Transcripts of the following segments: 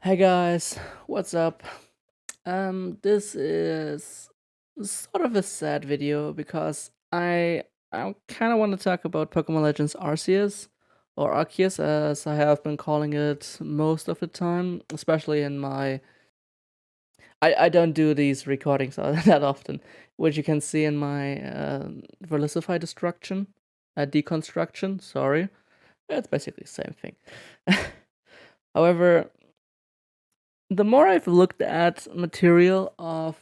Hey guys, what's up? This is sort of a sad video because I kind of want to talk about Pokemon Legends Arceus or Arceus as I have been calling it most of the time, especially in my I don't do these recordings that often, which you can see in my Velicify destruction, deconstruction. Sorry, it's basically the same thing. However, the more I've looked at material of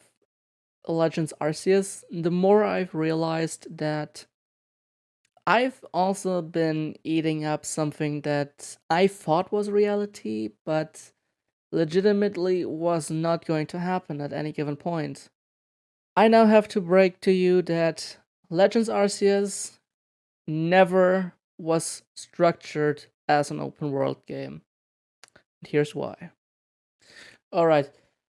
Legends Arceus, the more I've realized that I've also been eating up something that I thought was reality, but legitimately was not going to happen at any given point. I now have to break to you that Legends Arceus never was structured as an open world game. Here's why. Alright.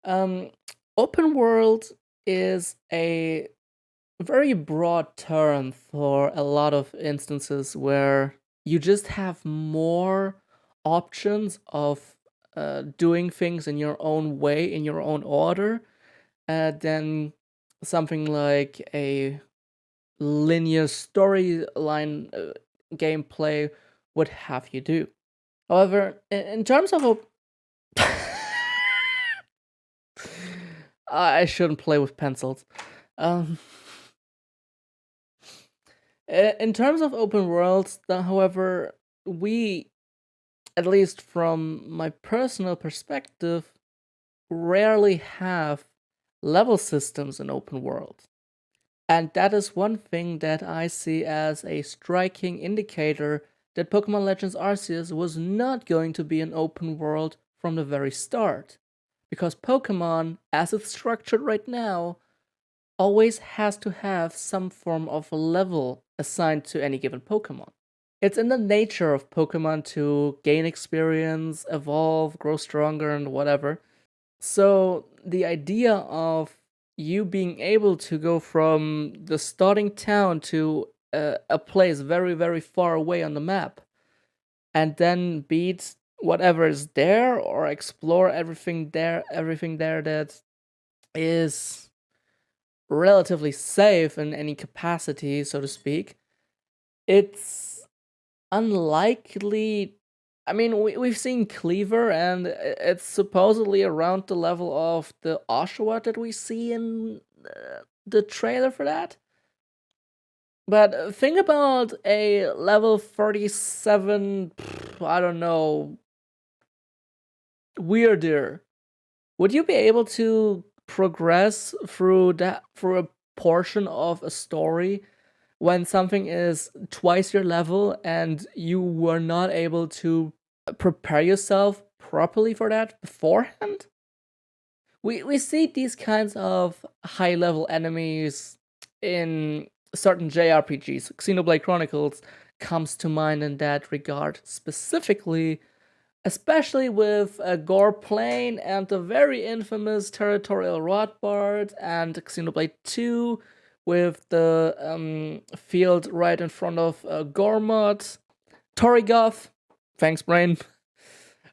Um Open world is a very broad term for a lot of instances where you just have more options of doing things in your own way, in your own order, than something like a linear storyline gameplay would have you do. However, in terms of I shouldn't play with pencils. Um, in terms of open worlds, however, we, at least from my personal perspective, rarely have level systems in open world. And that is one thing that I see as a striking indicator that Pokemon Legends Arceus was not going to be an open world from the very start. Because Pokemon, as it's structured right now, always has to have some form of a level assigned to any given Pokemon. It's in the nature of Pokemon to gain experience, evolve, grow stronger, and whatever. So the idea of you being able to go from the starting town to a place very, very far away on the map and then beat whatever is there or explore everything there that is relatively safe in any capacity, so to speak, it's unlikely. I mean, we've seen Cleaver, and it's supposedly around the level of the Oshawott that we see in the trailer for that. But think about a level 37, I don't know, weirder. Would you be able to progress through a portion of a story when something is twice your level and you were not able to prepare yourself properly for that beforehand? We see these kinds of high level enemies in certain JRPGs. Xenoblade Chronicles comes to mind in that regard specifically, especially with Gore Plain and the very infamous Territorial Rodbard, and Xenoblade 2 with the field right in front of Gormod, Torrigoth, thanks brain,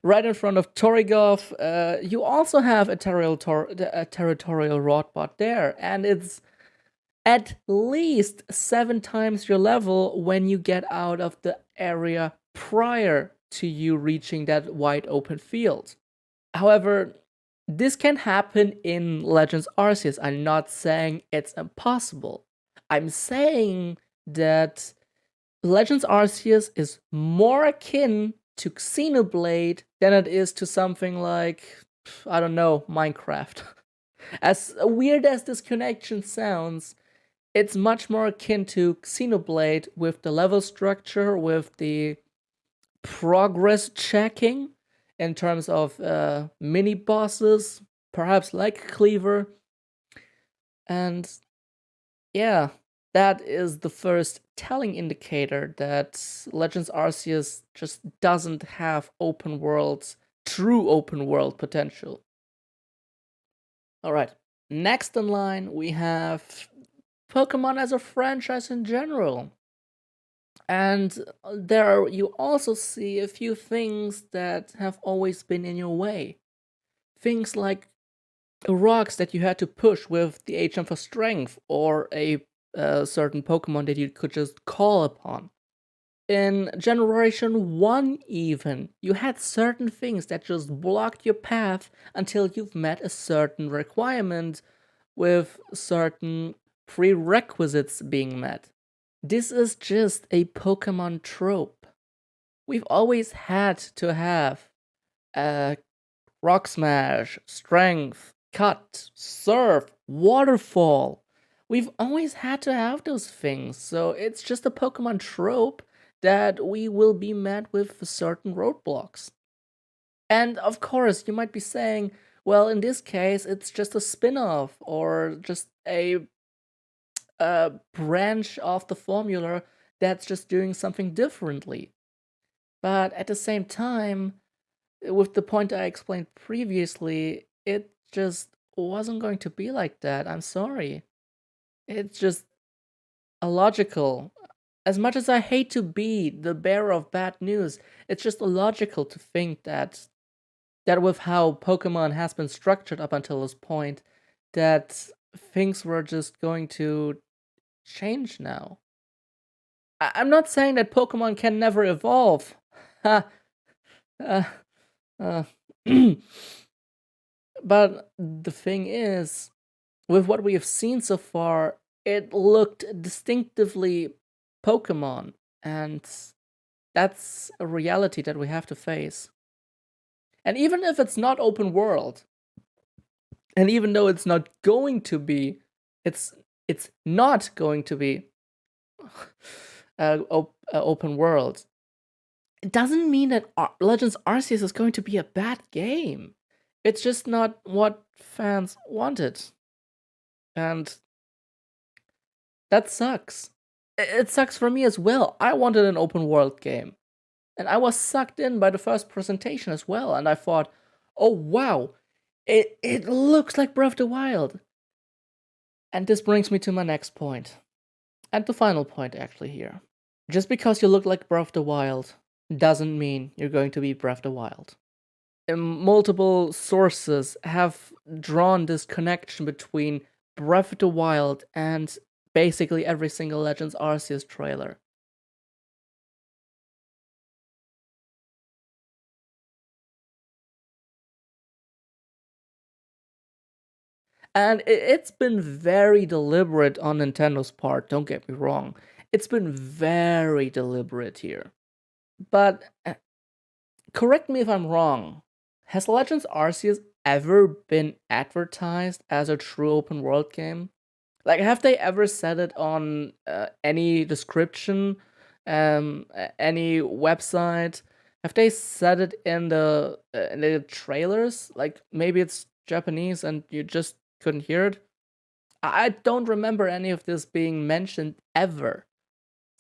right in front of Torrigoth. You also have a Territorial Rodbard there, and it's at least 7 times your level when you get out of the area prior to you reaching that wide open field. However, this can happen in Legends Arceus. I'm not saying it's impossible. I'm saying that Legends Arceus is more akin to Xenoblade than it is to something like, I don't know, Minecraft. As weird as this connection sounds, it's much more akin to Xenoblade with the level structure, with the progress checking in terms of mini bosses, perhaps like Cleaver. And yeah, that is the first telling indicator that Legends Arceus just doesn't have true open world potential. Alright, next in line we have Pokemon as a franchise in general. And there you also see a few things that have always been in your way. things like rocks that you had to push with the HM for strength, or a certain Pokemon that you could just call upon. In Generation 1, even, you had certain things that just blocked your path until you've met a certain requirement with certain prerequisites being met. This is just a Pokemon trope. We've always had to have a Rock Smash, Strength, Cut, Surf, Waterfall. We've always had to have those things, so it's just a Pokemon trope that we will be met with certain roadblocks. And of course, you might be saying, well, in this case, it's just a spin off or just a branch of the formula that's just doing something differently. But at the same time, with the point I explained previously, it just wasn't going to be like that. I'm sorry. It's just illogical. As much as I hate to be the bearer of bad news, it's just illogical to think that with how Pokemon has been structured up until this point, that things were just going to change now. I'm not saying that Pokemon can never evolve. Ha. uh, uh, but the thing is, with what we have seen so far, it looked distinctively Pokemon, and that's a reality that we have to face. And even if it's not open world, and even though it's not going to be, it's it's not going to be open world. It doesn't mean that Legends Arceus is going to be a bad game. It's just not what fans wanted, and that sucks. It sucks for me as well. I wanted an open world game, and I was sucked in by the first presentation as well. And I thought, oh wow, it looks like Breath of the Wild. And this brings me to my next point, and the final point actually here. Just because you look like Breath of the Wild doesn't mean you're going to be Breath of the Wild. Multiple sources have drawn this connection between Breath of the Wild and basically every single Legends Arceus trailer. And it's been very deliberate on Nintendo's part, don't get me wrong. It's been very deliberate here. But correct me if I'm wrong. Has Legends Arceus ever been advertised as a true open world game? Like, have they ever said it on any description, any website? Have they said it in the trailers? Like, maybe it's Japanese and you just couldn't hear it. I don't remember any of this being mentioned ever.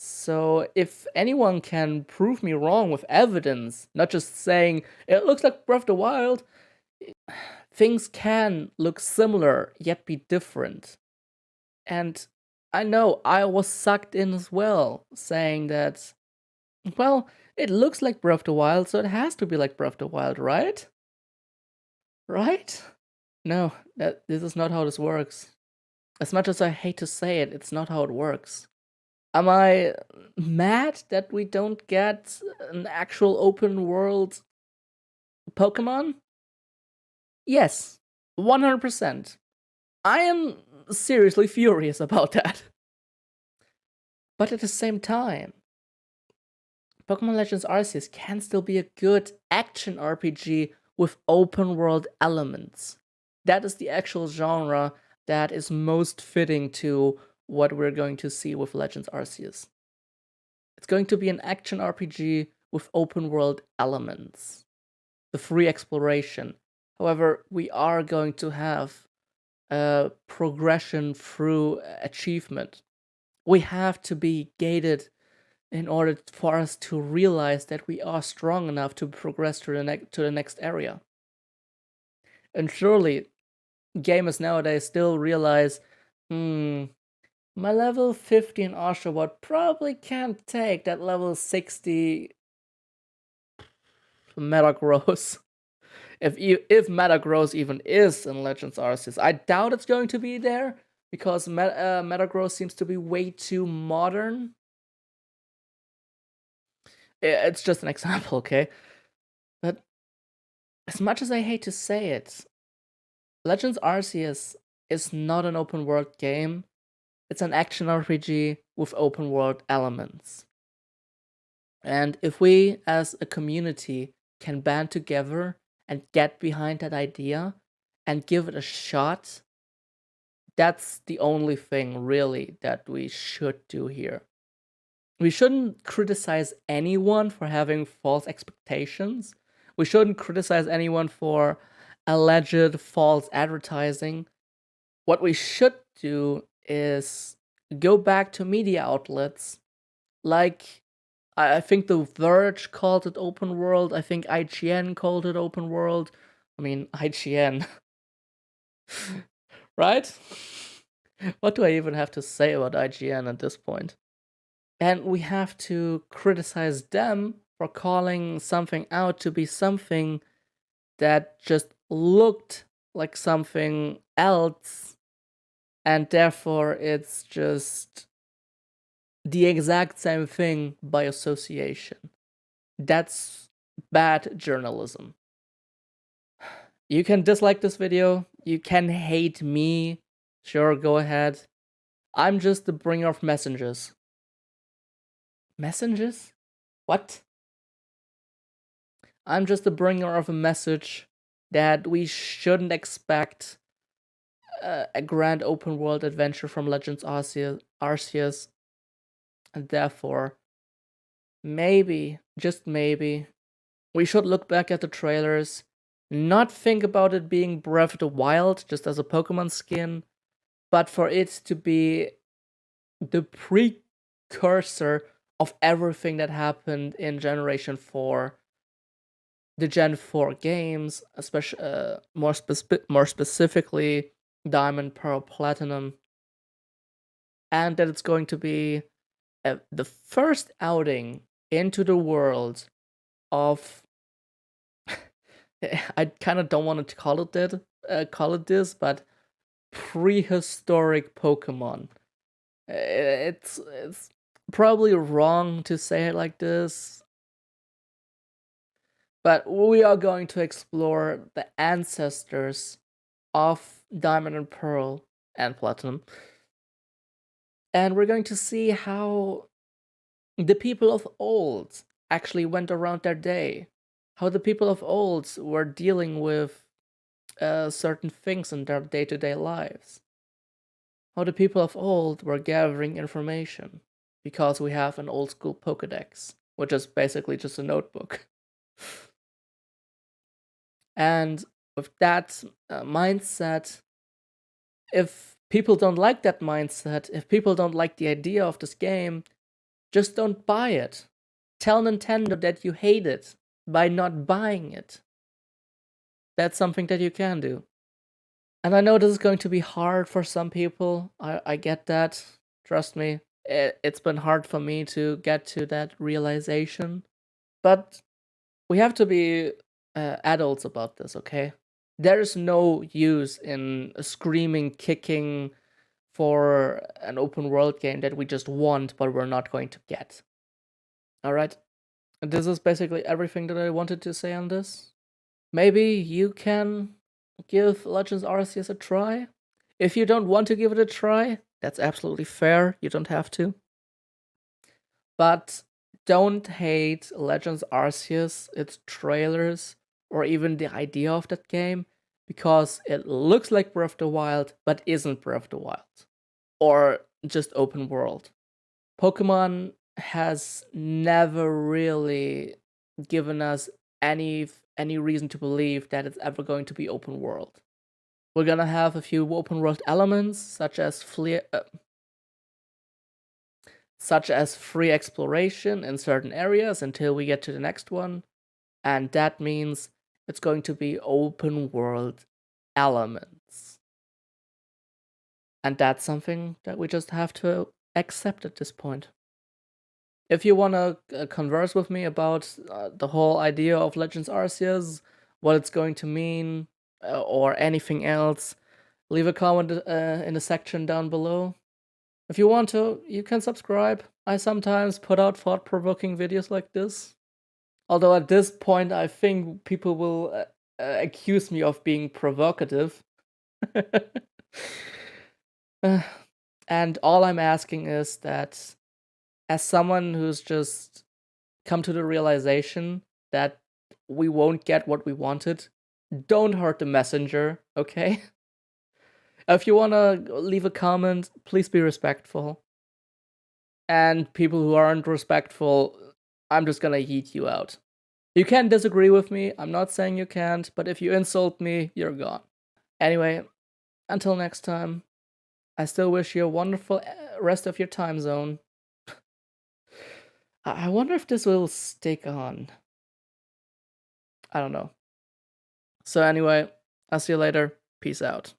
So if anyone can prove me wrong with evidence, not just saying it looks like Breath of the Wild, things can look similar yet be different. And I know I was sucked in as well, saying that, well, it looks like Breath of the Wild, so it has to be like Breath of the Wild, right? Right? No, this is not how this works. As much as I hate to say it, it's not how it works. Am I mad that we don't get an actual open world Pokemon? Yes, 100%. I am seriously furious about that. But at the same time, Pokemon Legends Arceus can still be a good action RPG with open world elements. That is the actual genre that is most fitting to what we're going to see with Legends Arceus. It's going to be an action RPG with open world elements, the free exploration. However, we are going to have a progression through achievement. We have to be gated in order for us to realize that we are strong enough to progress to the next area. And surely, gamers nowadays still realize, my level 50 in Oshawott probably can't take that level 60 Metagross. If Metagross even is in Legends Arceus, I doubt it's going to be there because Metagross seems to be way too modern. It's just an example, okay? But as much as I hate to say it, Legends Arceus is not an open world game. It's an action RPG with open world elements. And if we as a community can band together and get behind that idea and give it a shot, that's the only thing really that we should do here. We shouldn't criticize anyone for having false expectations. We shouldn't criticize anyone for alleged false advertising. What we should do is go back to media outlets like I think The Verge called it open world. I think IGN called it open world. I mean, IGN, right? What do I even have to say about IGN at this point? And we have to criticize them for calling something out to be something that just looked like something else, and therefore it's just the exact same thing by association. That's bad journalism. You can dislike this video, you can hate me, sure, go ahead. I'm just the bringer of messengers. Messengers? What? I'm just the bringer of a message that we shouldn't expect a grand open world adventure from Legends Arceus, and therefore, maybe, just maybe, we should look back at the trailers, not think about it being Breath of the Wild just as a Pokemon skin, but for it to be the precursor of everything that happened in Generation 4, the Gen 4 games, especially more specifically Diamond, Pearl, Platinum, and that it's going to be the first outing into the world of I kind of don't want to call it this, but prehistoric Pokemon. It's probably wrong to say it like this, but we are going to explore the ancestors of Diamond and Pearl and Platinum, and we're going to see how the people of old actually went around their day, how the people of old were dealing with certain things in their day-to-day lives, how the people of old were gathering information, because we have an old school Pokedex, which is basically just a notebook. And with that mindset, if people don't like that mindset, if people don't like the idea of this game, just don't buy it. Tell Nintendo that you hate it by not buying it. That's something that you can do. And I know this is going to be hard for some people. I get that. Trust me. It's been hard for me to get to that realization. But we have to be adults about this, okay? There's no use in screaming, kicking for an open world game that we just want, but we're not going to get. Alright? This is basically everything that I wanted to say on this. Maybe you can give Legends Arceus a try. If you don't want to give it a try, that's absolutely fair. You don't have to. But don't hate Legends Arceus, its trailers, or even the idea of that game, because it looks like Breath of the Wild, but isn't Breath of the Wild. Or just open world. Pokemon has never really given us any reason to believe that it's ever going to be open world. We're gonna have a few open world elements, such as free exploration in certain areas until we get to the next one, and that means it's going to be open world elements. And that's something that we just have to accept at this point. If you want to converse with me about the whole idea of Legends Arceus, what it's going to mean, or anything else, leave a comment in the section down below. If you want to, you can subscribe. I sometimes put out thought-provoking videos like this. Although at this point, I think people will accuse me of being provocative. And all I'm asking is that, as someone who's just come to the realization that we won't get what we wanted, don't hurt the messenger, okay? If you wanna leave a comment, please be respectful. And people who aren't respectful, I'm just gonna yeet you out. You can disagree with me, I'm not saying you can't, but if you insult me, you're gone. Anyway, until next time, I still wish you a wonderful rest of your time zone. I wonder if this will stick on. I don't know. So anyway, I'll see you later. Peace out.